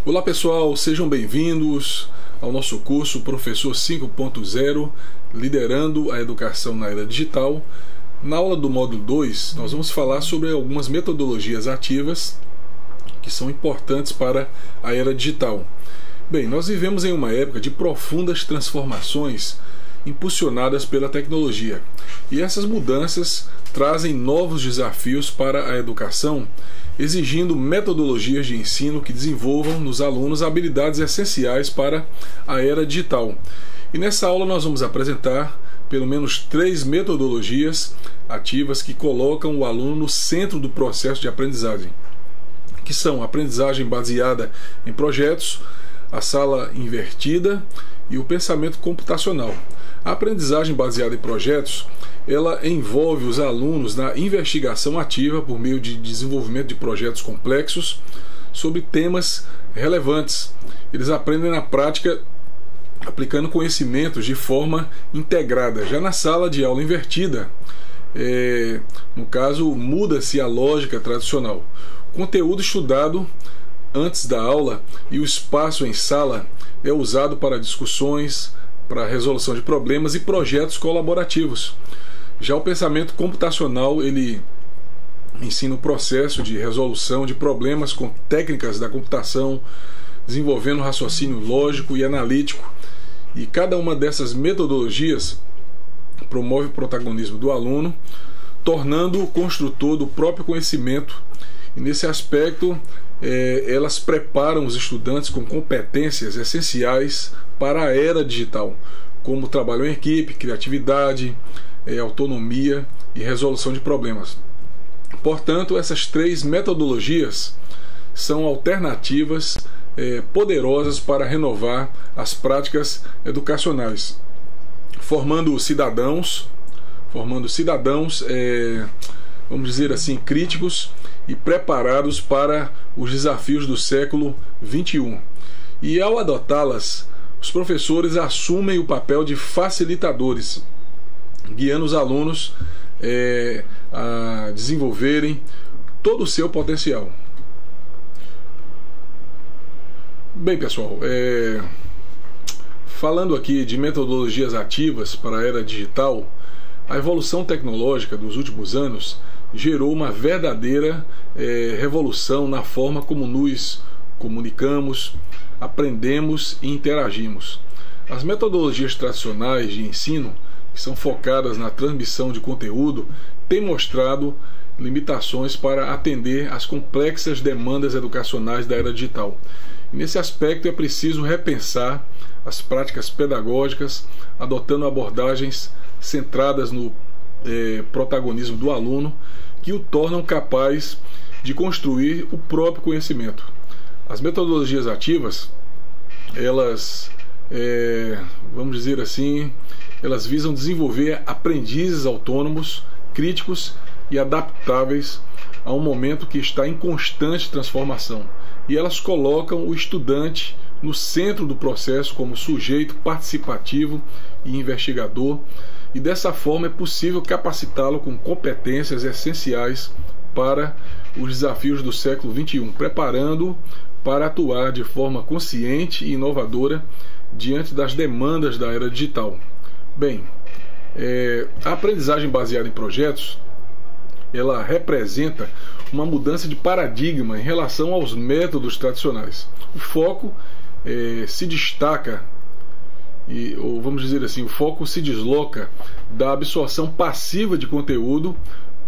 Olá pessoal, sejam bem-vindos ao nosso curso Professor 5.0, liderando a educação na era digital. Na aula do módulo 2, nós vamos falar sobre algumas metodologias ativas que são importantes para a era digital. Bem, nós vivemos em uma época de profundas transformações impulsionadas pela tecnologia, e essas mudanças trazem novos desafios para a educação, exigindo metodologias de ensino que desenvolvam nos alunos habilidades essenciais para a era digital. E nessa aula nós vamos apresentar pelo menos 3 metodologias ativas que colocam o aluno no centro do processo de aprendizagem, que são a aprendizagem baseada em projetos, a sala invertida e o pensamento computacional. A aprendizagem baseada em projetos, ela envolve os alunos na investigação ativa por meio de desenvolvimento de projetos complexos sobre temas relevantes. Eles aprendem na prática aplicando conhecimentos de forma integrada. Já na sala de aula invertida, no caso, muda-se a lógica tradicional. O conteúdo estudado antes da aula e o espaço em sala é usado para discussões, para resolução de problemas e projetos colaborativos. Já o pensamento computacional, ele ensina o processo de resolução de problemas com técnicas da computação, desenvolvendo raciocínio lógico e analítico. E cada uma dessas metodologias promove o protagonismo do aluno, tornando-o construtor do próprio conhecimento. E nesse aspecto, elas preparam os estudantes com competências essenciais para a era digital, como trabalho em equipe, criatividade, autonomia e resolução de problemas. Portanto, essas 3 metodologias são alternativas poderosas para renovar as práticas educacionais, formando cidadãos, vamos dizer assim, críticos e preparados para os desafios do século XXI. E ao adotá-las, os professores assumem o papel de facilitadores, guiando os alunos a desenvolverem todo o seu potencial. Bem, pessoal, falando aqui de metodologias ativas para a era digital, a evolução tecnológica dos últimos anos gerou uma verdadeira revolução na forma como nos comunicamos, aprendemos e interagimos. As metodologias tradicionais de ensino, que são focadas na transmissão de conteúdo, têm mostrado limitações para atender às complexas demandas educacionais da era digital. E nesse aspecto é preciso repensar as práticas pedagógicas, adotando abordagens centradas no protagonismo do aluno, que o tornam capaz de construir o próprio conhecimento. As metodologias ativas, elas, vamos dizer assim, elas visam desenvolver aprendizes autônomos, críticos e adaptáveis a um momento que está em constante transformação. E elas colocam o estudante no centro do processo como sujeito participativo e investigador, e dessa forma é possível capacitá-lo com competências essenciais para os desafios do século XXI, preparando-o para atuar de forma consciente e inovadora diante das demandas da era digital. Bem, a aprendizagem baseada em projetos, ela representa uma mudança de paradigma em relação aos métodos tradicionais. O foco se destaca, ou vamos dizer assim, o foco se desloca da absorção passiva de conteúdo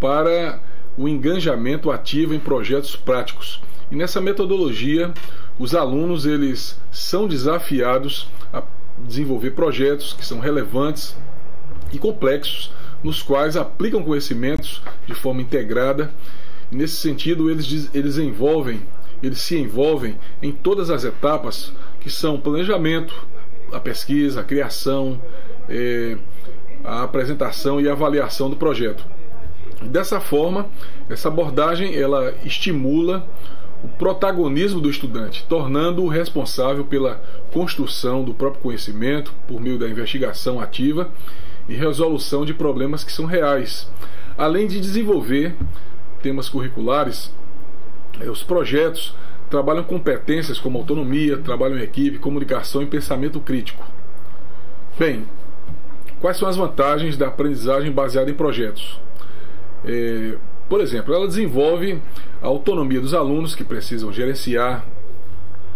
para o engajamento ativo em projetos práticos. E nessa metodologia, os alunos eles são desafiados a desenvolver projetos que são relevantes e complexos, nos quais aplicam conhecimentos de forma integrada. E nesse sentido, eles se envolvem em todas as etapas, que são o planejamento, a pesquisa, a criação, a apresentação e a avaliação do projeto. Dessa forma, essa abordagem ela estimula o protagonismo do estudante, tornando-o responsável pela construção do próprio conhecimento por meio da investigação ativa e resolução de problemas que são reais, além de desenvolver temas curriculares. Os projetos trabalham competências como autonomia, trabalho em equipe, comunicação e pensamento crítico. Bem, quais são as vantagens da aprendizagem baseada em projetos? Por exemplo, ela desenvolve a autonomia dos alunos, que precisam gerenciar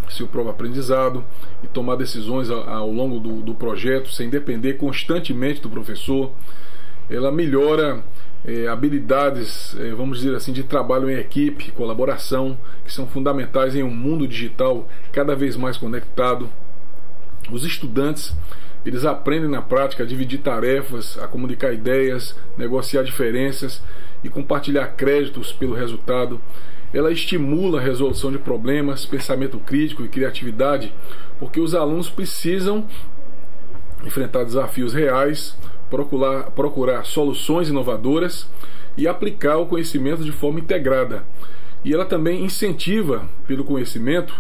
seu próprio aprendizado e tomar decisões ao longo do projeto sem depender constantemente do professor. Ela melhora habilidades, vamos dizer assim, de trabalho em equipe, colaboração, que são fundamentais em um mundo digital cada vez mais conectado. Os estudantes, eles aprendem na prática a dividir tarefas, a comunicar ideias, negociar diferenças e compartilhar créditos pelo resultado. Ela estimula a resolução de problemas, pensamento crítico e criatividade, porque os alunos precisam enfrentar desafios reais, procurar soluções inovadoras e aplicar o conhecimento de forma integrada. E ela também incentiva pelo conhecimento,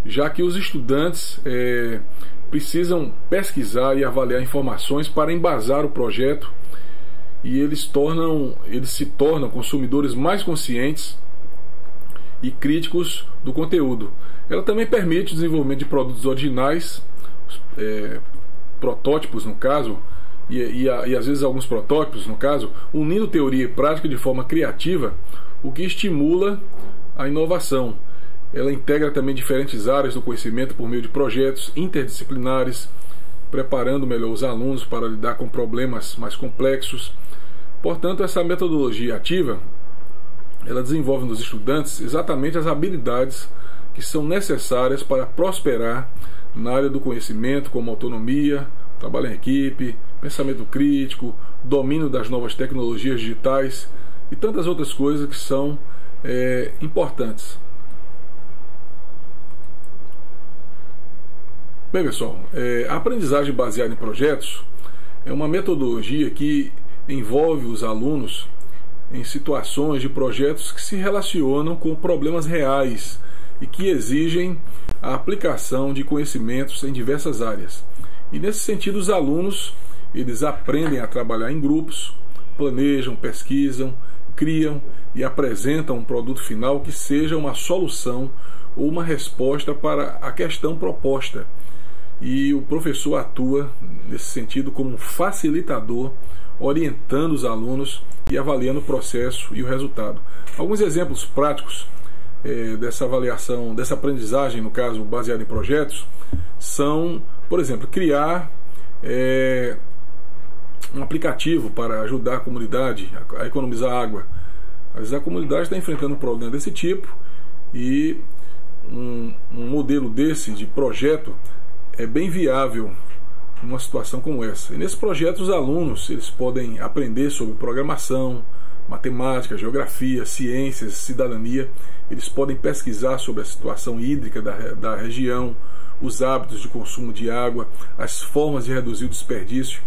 já que os estudantes precisam pesquisar e avaliar informações para embasar o projeto, e eles se tornam consumidores mais conscientes e críticos do conteúdo. Ela também permite o desenvolvimento de produtos originais, protótipos no caso, e às vezes alguns protótipos no caso, unindo teoria e prática de forma criativa, o que estimula a inovação. Ela integra também diferentes áreas do conhecimento por meio de projetos interdisciplinares, preparando melhor os alunos para lidar com problemas mais complexos. Portanto, essa metodologia ativa, ela desenvolve nos estudantes exatamente as habilidades que são necessárias para prosperar na área do conhecimento, como autonomia, trabalho em equipe, pensamento crítico, domínio das novas tecnologias digitais e tantas outras coisas que são importantes. Bem, pessoal, a aprendizagem baseada em projetos é uma metodologia que envolve os alunos em situações de projetos que se relacionam com problemas reais e que exigem a aplicação de conhecimentos em diversas áreas. E nesse sentido, os alunos, eles aprendem a trabalhar em grupos, planejam, pesquisam, criam e apresentam um produto final que seja uma solução ou uma resposta para a questão proposta. E o professor atua nesse sentido como um facilitador, orientando os alunos e avaliando o processo e o resultado. Alguns exemplos práticos dessa avaliação, dessa aprendizagem, no caso baseada em projetos, são, por exemplo, criar um aplicativo para ajudar a comunidade a economizar água. Às vezes a comunidade está enfrentando um problema desse tipo e um modelo desse de projeto é bem viável numa situação como essa. E nesse projeto os alunos eles podem aprender sobre programação, matemática, geografia, ciências, cidadania. Eles podem pesquisar sobre a situação hídrica da região, os hábitos de consumo de água, as formas de reduzir o desperdício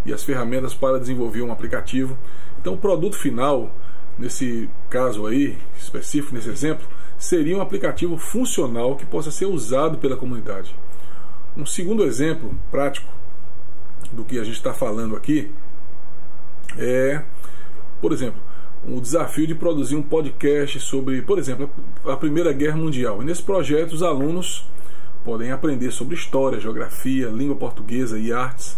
e as ferramentas para desenvolver um aplicativo. Então o produto final, nesse caso aí, específico nesse exemplo, seria um aplicativo funcional que possa ser usado pela comunidade. Um segundo exemplo prático do que a gente está falando aqui é, por exemplo, o desafio de produzir um podcast sobre, por exemplo, a Primeira Guerra Mundial. E nesse projeto os alunos podem aprender sobre história, geografia, língua portuguesa e artes.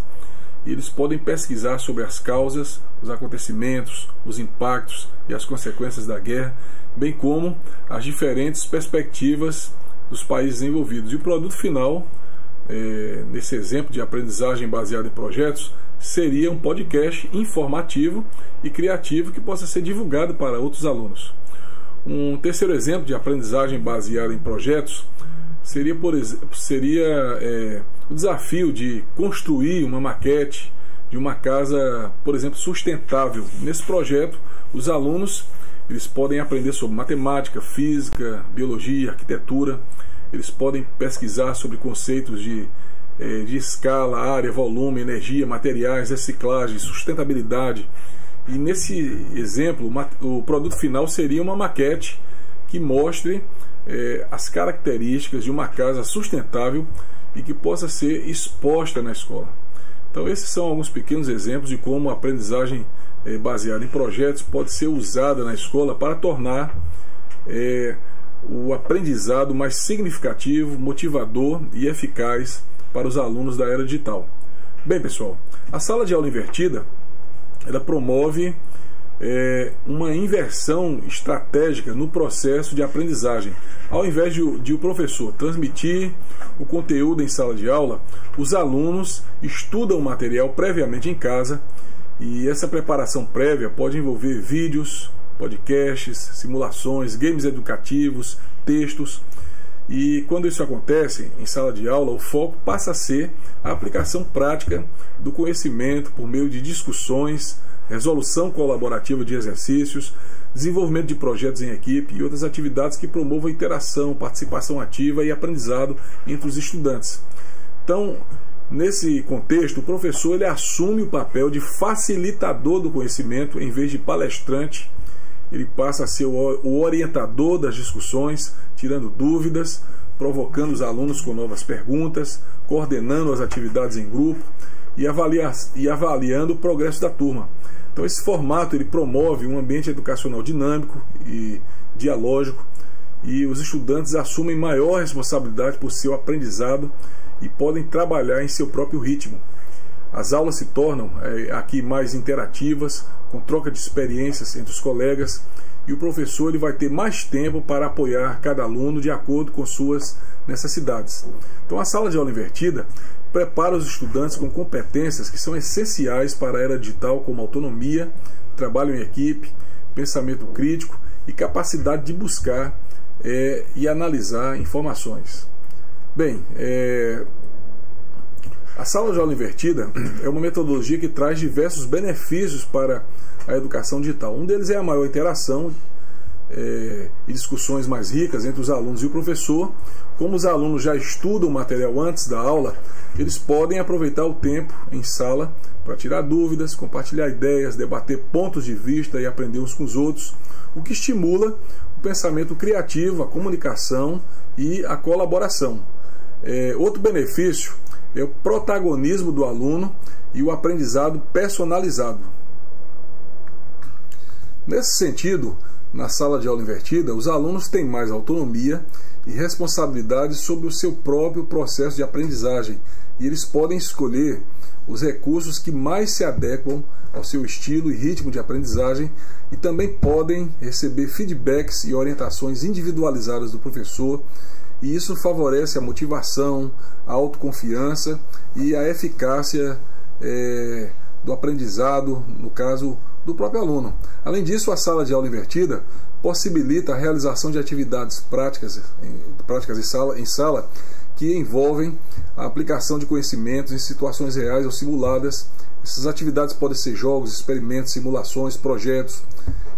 E eles podem pesquisar sobre as causas, os acontecimentos, os impactos e as consequências da guerra, bem como as diferentes perspectivas dos países envolvidos. E o produto final, nesse exemplo de aprendizagem baseada em projetos, seria um podcast informativo e criativo que possa ser divulgado para outros alunos. Um terceiro exemplo de aprendizagem baseada em projetos seria o desafio de construir uma maquete de uma casa, por exemplo, sustentável. Nesse projeto, os alunos eles podem aprender sobre matemática, física, biologia, arquitetura. Eles podem pesquisar sobre conceitos de escala, área, volume, energia, materiais, reciclagem, sustentabilidade. E nesse exemplo, o produto final seria uma maquete que mostre as características de uma casa sustentável e que possa ser exposta na escola. Então esses são alguns pequenos exemplos de como a aprendizagem baseada em projetos pode ser usada na escola para tornar o aprendizado mais significativo, motivador e eficaz para os alunos da era digital. Bem, pessoal, a sala de aula invertida, ela promove uma inversão estratégica no processo de aprendizagem. Ao invés de o professor transmitir o conteúdo em sala de aula, os alunos estudam o material previamente em casa, e essa preparação prévia pode envolver vídeos, podcasts, simulações, games educativos, textos. E quando isso acontece em sala de aula, o foco passa a ser a aplicação prática do conhecimento por meio de discussões, resolução colaborativa de exercícios, desenvolvimento de projetos em equipe e outras atividades que promovam interação, participação ativa e aprendizado entre os estudantes. Então, nesse contexto, o professor ele assume o papel de facilitador do conhecimento em vez de palestrante. Ele passa a ser o orientador das discussões, tirando dúvidas, provocando os alunos com novas perguntas, coordenando as atividades em grupo e avaliando o progresso da turma. Então esse formato ele promove um ambiente educacional dinâmico e dialógico, e os estudantes assumem maior responsabilidade por seu aprendizado e podem trabalhar em seu próprio ritmo. As aulas se tornam aqui mais interativas, com troca de experiências entre os colegas, e o professor ele vai ter mais tempo para apoiar cada aluno de acordo com suas necessidades. Então a sala de aula invertida prepara os estudantes com competências que são essenciais para a era digital, como autonomia, trabalho em equipe, pensamento crítico e capacidade de buscar e analisar informações. Bem, a sala de aula invertida é uma metodologia que traz diversos benefícios para a educação digital. Um deles é a maior interação e discussões mais ricas entre os alunos e o professor. Como os alunos já estudam o material antes da aula, eles podem aproveitar o tempo em sala para tirar dúvidas, compartilhar ideias, debater pontos de vista e aprender uns com os outros, o que estimula o pensamento criativo, a comunicação e a colaboração. Outro benefício é o protagonismo do aluno e o aprendizado personalizado. Nesse sentido, na sala de aula invertida, os alunos têm mais autonomia e responsabilidade sobre o seu próprio processo de aprendizagem, e eles podem escolher os recursos que mais se adequam ao seu estilo e ritmo de aprendizagem, e também podem receber feedbacks e orientações individualizadas do professor, e isso favorece a motivação, a autoconfiança e a eficácia do aprendizado, no caso do próprio aluno. Além disso, a sala de aula invertida possibilita a realização de atividades práticas em sala que envolvem a aplicação de conhecimentos em situações reais ou simuladas. Essas atividades podem ser jogos, experimentos, simulações, projetos.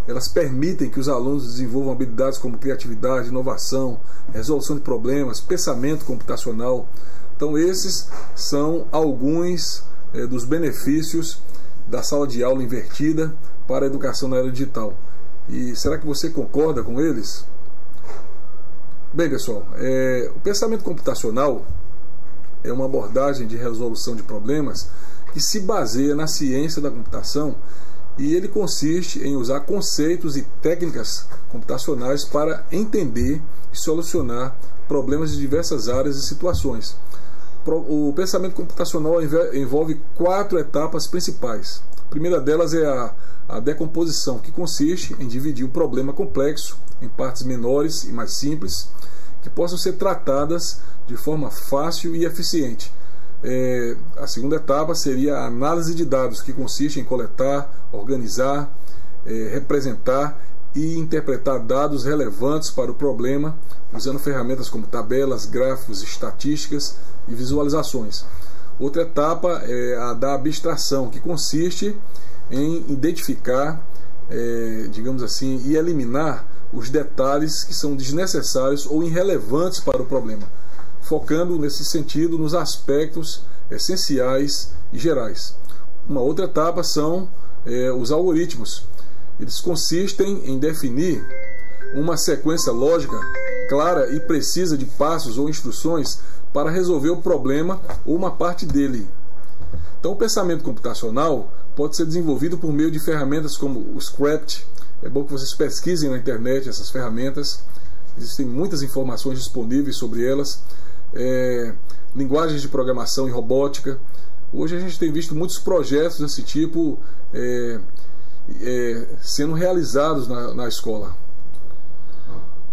Elas permitem que os alunos desenvolvam habilidades como criatividade, inovação, resolução de problemas, pensamento computacional. Então esses são alguns dos benefícios da sala de aula invertida para a educação na era digital. E será que você concorda com eles? Bem, pessoal, o pensamento computacional é uma abordagem de resolução de problemas que se baseia na ciência da computação, e ele consiste em usar conceitos e técnicas computacionais para entender e solucionar problemas de diversas áreas e situações. O pensamento computacional envolve 4 etapas principais. A primeira delas é a decomposição, que consiste em dividir um problema complexo em partes menores e mais simples, que possam ser tratadas de forma fácil e eficiente. A segunda etapa seria a análise de dados, que consiste em coletar, organizar, representar e interpretar dados relevantes para o problema, usando ferramentas como tabelas, gráficos, estatísticas e visualizações. Outra etapa é a da abstração, que consiste em identificar, digamos assim, e eliminar os detalhes que são desnecessários ou irrelevantes para o problema, focando nesse sentido nos aspectos essenciais e gerais. Uma outra etapa são os algoritmos. Eles consistem em definir uma sequência lógica clara e precisa de passos ou instruções para resolver o problema ou uma parte dele. Então, o pensamento computacional pode ser desenvolvido por meio de ferramentas como o Scratch. É bom que vocês pesquisem na internet essas ferramentas. existem muitas informações disponíveis sobre elas, linguagens de programação e robótica. Hoje a gente tem visto muitos projetos desse tipo sendo realizados na escola.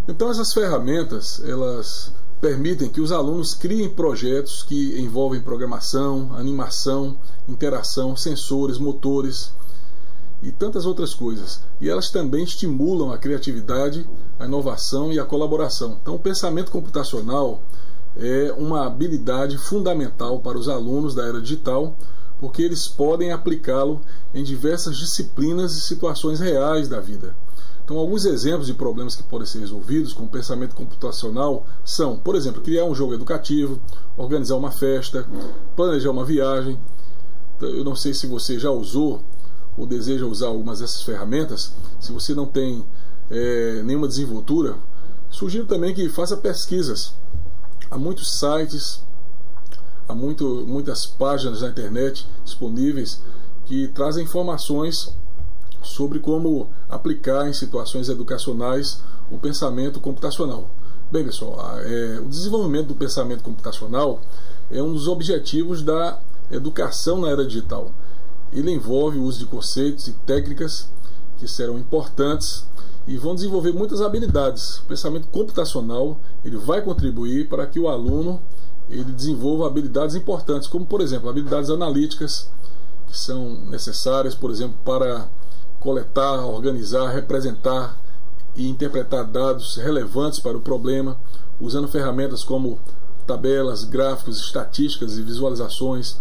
Então essas ferramentas, elas permitem que os alunos criem projetos que envolvem programação, animação, interação, sensores, motores e tantas outras coisas. E elas também estimulam a criatividade, a inovação e a colaboração. Então o pensamento computacional é uma habilidade fundamental para os alunos da era digital, porque eles podem aplicá-lo em diversas disciplinas e situações reais da vida. Então, alguns exemplos de problemas que podem ser resolvidos com o pensamento computacional são, por exemplo, criar um jogo educativo, organizar uma festa, planejar uma viagem. Eu não sei se você já usou ou deseja usar algumas dessas ferramentas. Se você não tem nenhuma desenvoltura, sugiro também que faça pesquisas. Há muitos sites, há muitas páginas na internet disponíveis que trazem informações sobre como aplicar em situações educacionais o pensamento computacional. Bem, pessoal, o desenvolvimento do pensamento computacional é um dos objetivos da educação na era digital. Ele envolve o uso de conceitos e técnicas que serão importantes e vão desenvolver muitas habilidades. O pensamento computacional ele vai contribuir para que o aluno ele desenvolva habilidades importantes, como, por exemplo, habilidades analíticas, que são necessárias, por exemplo, para coletar, organizar, representar e interpretar dados relevantes para o problema, usando ferramentas como tabelas, gráficos, estatísticas e visualizações.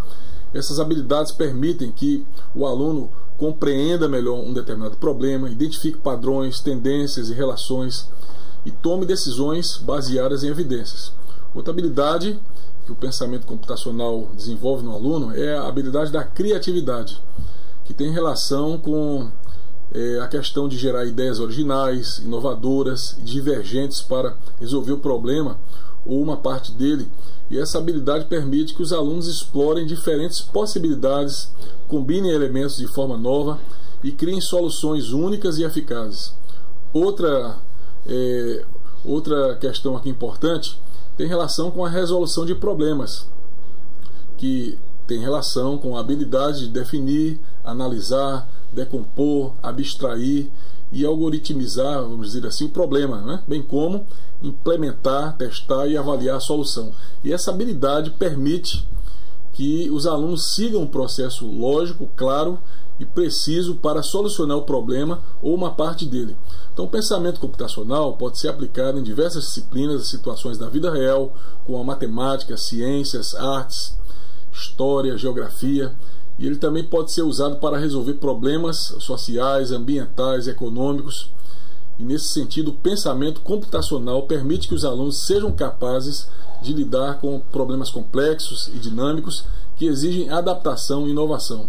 Essas habilidades permitem que o aluno compreenda melhor um determinado problema, identifique padrões, tendências e relações e tome decisões baseadas em evidências. Outra habilidade que o pensamento computacional desenvolve no aluno é a habilidade da criatividade, que tem relação com a questão de gerar ideias originais, inovadoras e divergentes para resolver o problema ou uma parte dele. E essa habilidade permite que os alunos explorem diferentes possibilidades, combinem elementos de forma nova e criem soluções únicas e eficazes. Outra questão aqui importante tem relação com a resolução de problemas, que tem relação com a habilidade de definir, analisar, decompor, abstrair e algoritmizar, vamos dizer assim, o problema, né? Bem como implementar, testar e avaliar a solução. E essa habilidade permite que os alunos sigam um processo lógico, claro e preciso para solucionar o problema ou uma parte dele. Então, o pensamento computacional pode ser aplicado em diversas disciplinas e situações da vida real, como a matemática, ciências, artes, história, geografia, e ele também pode ser usado para resolver problemas sociais, ambientais, econômicos. E nesse sentido, o pensamento computacional permite que os alunos sejam capazes de lidar com problemas complexos e dinâmicos que exigem adaptação e inovação.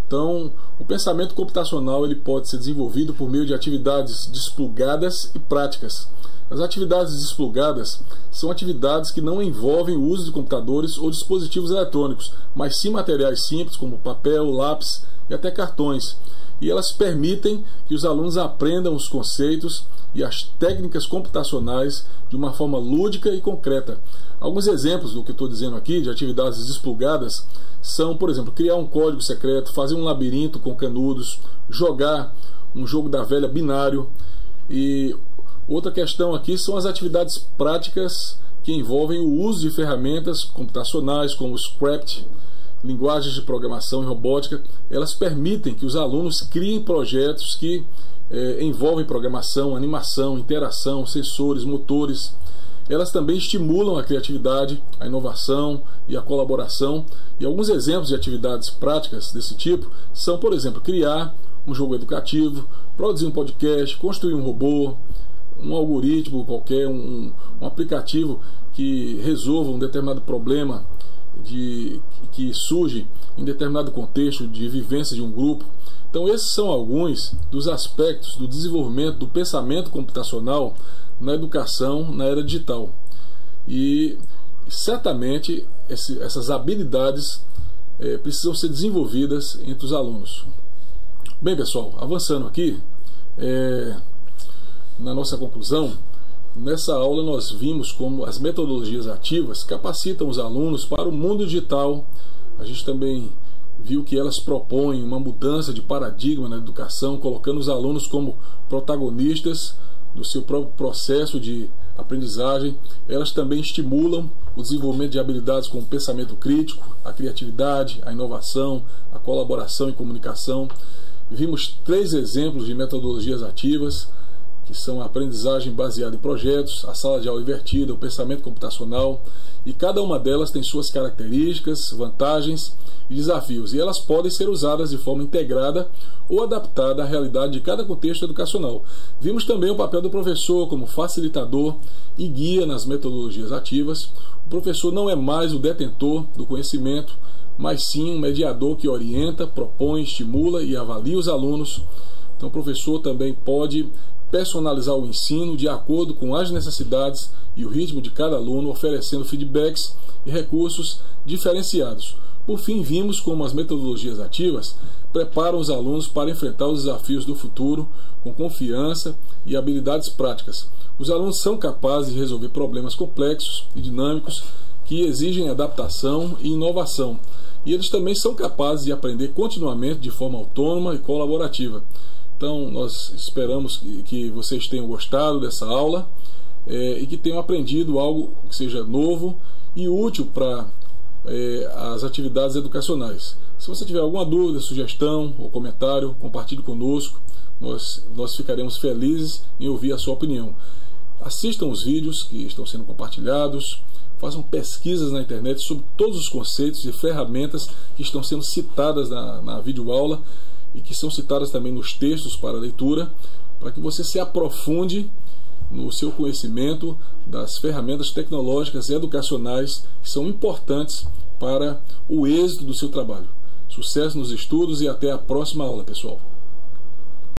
Então, o pensamento computacional ele pode ser desenvolvido por meio de atividades desplugadas e práticas. As atividades desplugadas são atividades que não envolvem o uso de computadores ou dispositivos eletrônicos, mas sim materiais simples como papel, lápis e até cartões. E elas permitem que os alunos aprendam os conceitos e as técnicas computacionais de uma forma lúdica e concreta. Alguns exemplos do que eu estou dizendo aqui, de atividades desplugadas, são, por exemplo, criar um código secreto, fazer um labirinto com canudos, jogar um jogo da velha binário. E outra questão aqui são as atividades práticas que envolvem o uso de ferramentas computacionais como o Scratch, linguagens de programação e robótica. Elas permitem que os alunos criem projetos que envolvem programação, animação, interação, sensores, motores. Elas também estimulam a criatividade, a inovação e a colaboração. E alguns exemplos de atividades práticas desse tipo são, por exemplo, criar um jogo educativo, produzir um podcast, construir um robô, um algoritmo qualquer, um aplicativo que resolva um determinado problema que surge em determinado contexto de vivência de um grupo. Então esses são alguns dos aspectos do desenvolvimento do pensamento computacional na educação na era digital. E certamente essas habilidades precisam ser desenvolvidas entre os alunos. Bem, pessoal, avançando aqui na nossa conclusão, Nessa aula nós vimos como as metodologias ativas capacitam os alunos para o mundo digital. A gente também viu que elas propõem uma mudança de paradigma na educação, colocando os alunos como protagonistas do seu próprio processo de aprendizagem. Elas também estimulam o desenvolvimento de habilidades como o pensamento crítico, a criatividade, a inovação, a colaboração e comunicação. Vimos 3 exemplos de metodologias ativas, que são a aprendizagem baseada em projetos, a sala de aula invertida, o pensamento computacional, e cada uma delas tem suas características, vantagens e desafios, e elas podem ser usadas de forma integrada ou adaptada à realidade de cada contexto educacional. Vimos também o papel do professor como facilitador e guia nas metodologias ativas. O professor não é mais o detentor do conhecimento, mas sim um mediador que orienta, propõe, estimula e avalia os alunos. Então o professor também pode personalizar o ensino de acordo com as necessidades e o ritmo de cada aluno, oferecendo feedbacks e recursos diferenciados. Por fim, vimos como as metodologias ativas preparam os alunos para enfrentar os desafios do futuro com confiança e habilidades práticas. Os alunos são capazes de resolver problemas complexos e dinâmicos que exigem adaptação e inovação. E eles também são capazes de aprender continuamente de forma autônoma e colaborativa. Então, nós esperamos que vocês tenham gostado dessa aula e que tenham aprendido algo que seja novo e útil para as atividades educacionais. Se você tiver alguma dúvida, sugestão ou comentário, compartilhe conosco. Nós ficaremos felizes em ouvir a sua opinião. Assistam os vídeos que estão sendo compartilhados, façam pesquisas na internet sobre todos os conceitos e ferramentas que estão sendo citadas na videoaula e que são citadas também nos textos para leitura, para que você se aprofunde no seu conhecimento das ferramentas tecnológicas e educacionais que são importantes para o êxito do seu trabalho. Sucesso nos estudos e até a próxima aula, pessoal!